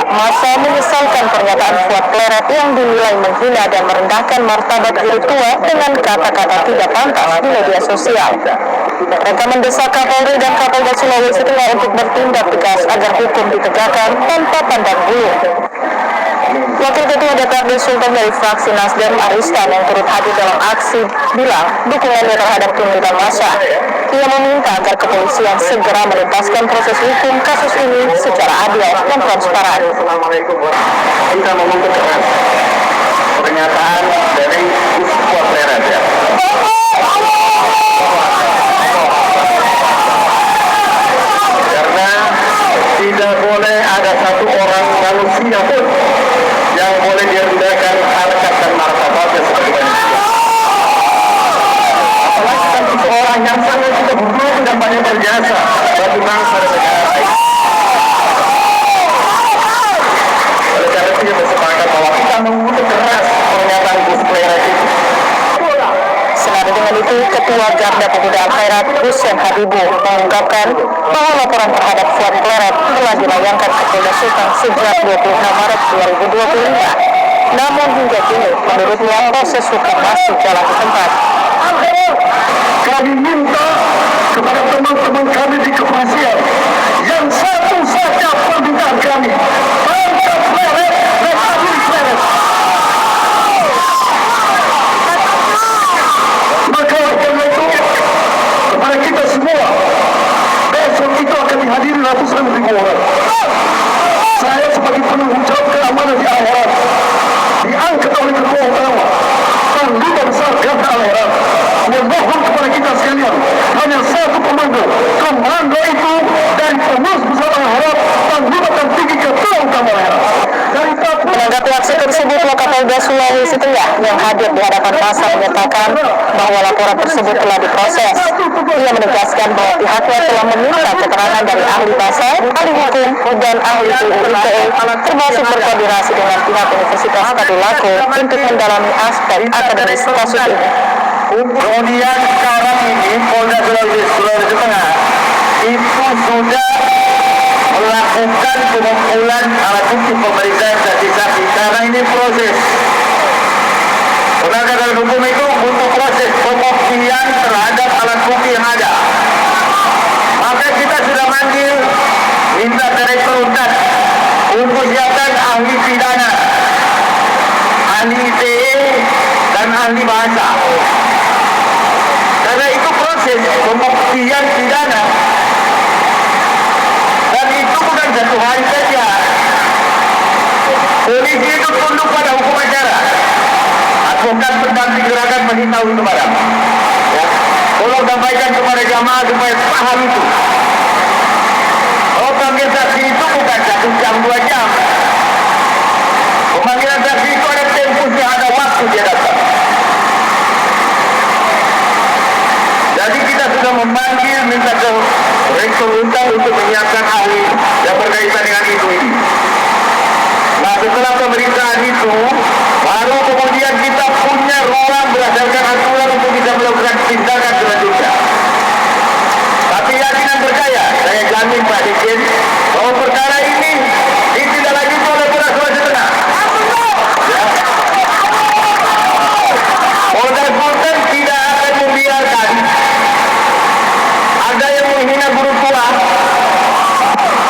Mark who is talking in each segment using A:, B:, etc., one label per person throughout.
A: Masa menyesalkan pernyataan Fuad Pleret yang dinilai menghina dan merendahkan martabat guru tua dengan kata-kata tidak pantas di media sosial. Mereka mendesak Kapolri dan Kapolda Sulawesi Tengah untuk bertindak tegas agar hukum ditegakkan tanpa pandang bulu. Wakil Ketua DPRD Sultan dari fraksi Nasdem Aristan yang turut hadir dalam aksi bilang dukungannya terhadap tuntutan massa. Ia meminta agar kepolisian segera menuntaskan proses hukum kasus ini secara adil dan transparan.
B: Kita menuntut keras pernyataan dari Fuad Pleret ya. Karena tidak boleh ada satu orang manusia pun yang boleh direndahkan harkat dan martabatnya sebagai manusia. Apalagi kan seseorang yang sangat tidak berguna dan banyak berjasa bagi bangsa dan negara lain. Oleh karena itu bersepakat bahwa kita mengutuk keras pernyataan Fuad Pleret itu.
A: Senada dengan itu, Ketua Garda Pemuda Al-Khairat Hussein Habibu mengungkapkan bahwa laporan terhadap Fuad Pleret telah dilayangkan ke Polda Sultan sejak 26 Maret 2025. Namun hingga kini, menurutnya proses hukum masih jalan di tempat.
B: Kami minta kepada teman-teman kami di kepolisian yang satu saja permintaan kami, tangkap Pleret dan adil Pleret. Maka karena itu kepada kita semua, besok itu akan dihadiri ratusan ribu orang. Saya sebagai penanggung jawab keamanan di akhirat diangkat oleh Ketua Utama Panglima Besar Garda Al-Khairat memohon kepada kita sekalian hanya satu komando itu dari Pengurus Besar Al-Khairat Panglima Tertinggi Ketua Utama Al-Khairat.
A: Menanggapi aksi tersebut, Wakapolda Sulawesi Tengah yang hadir di hadapan massa menyatakan bahwa laporan tersebut telah diproses. Ia menegaskan bahwa pihaknya telah meminta keterangan dari ahli bahasa, ahli hukum, dan ahli UU ITE, termasuk berkoordinasi dengan pihak Universitas Tadulako untuk mendalami aspek akademis kasus ini.
B: Kemudian sekarang ini Polda Sulawesi Tengah itu sudah melakukan pengumpulan alat bukti pemeriksaan saksi-saksi karena ini proses. Penegakan hukum itu butuh proses pembuktian terhadap alat bukti yang ada. Maka kita sudah manggil minta direktur UNTAD untuk siapkan ahli pidana, ahli ITE, dan ahli bahasa. Karena itu proses pembuktian pidana. Dan itu bukan satu hari saja. Polisi itu tunduk pada hukum acara. Advokat pendamping gerakan masih tahu itu barang. Ya. Tolong sampaikan kepada jamaah supaya paham itu. Oh, panggil saksi itu bukan 1 jam 2 jam. Pemanggilan saksi itu ada tempusnya, ada waktu dia datang. Jadi kita sudah memanggil minta ke Rektor UNTAD untuk menyiapkan ahli yang berkaitan dengan itu ini. Nah, setelah pemeriksaan itu, baru kemudian kita punya ruang berdasarkan aturan untuk bisa melakukan tindakan selanjutnya. Tapi yakin dan percaya, saya jamin Pak Dirjen, bahwa perkara ini ditindaklanjuti oleh Polda Sulawesi Tengah. Ya. Polda Sultan tidak akan membiarkan ada yang menghina guru tua,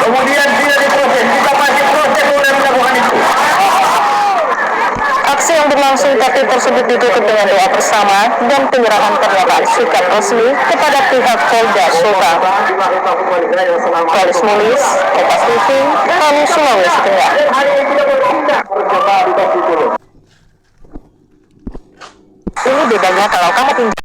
B: kemudian tidak diproses. Kita masih proses oleh melakukan itu.
A: Aksi yang berlangsung tertib tersebut ditutup dengan doa bersama dan penyerahan pernyataan sikap resmi kepada pihak Polda Sultan. Polis Mulis, Kompas TV, Palu, Sulawesi Tengah. Ini bedanya kalau kamu tinggal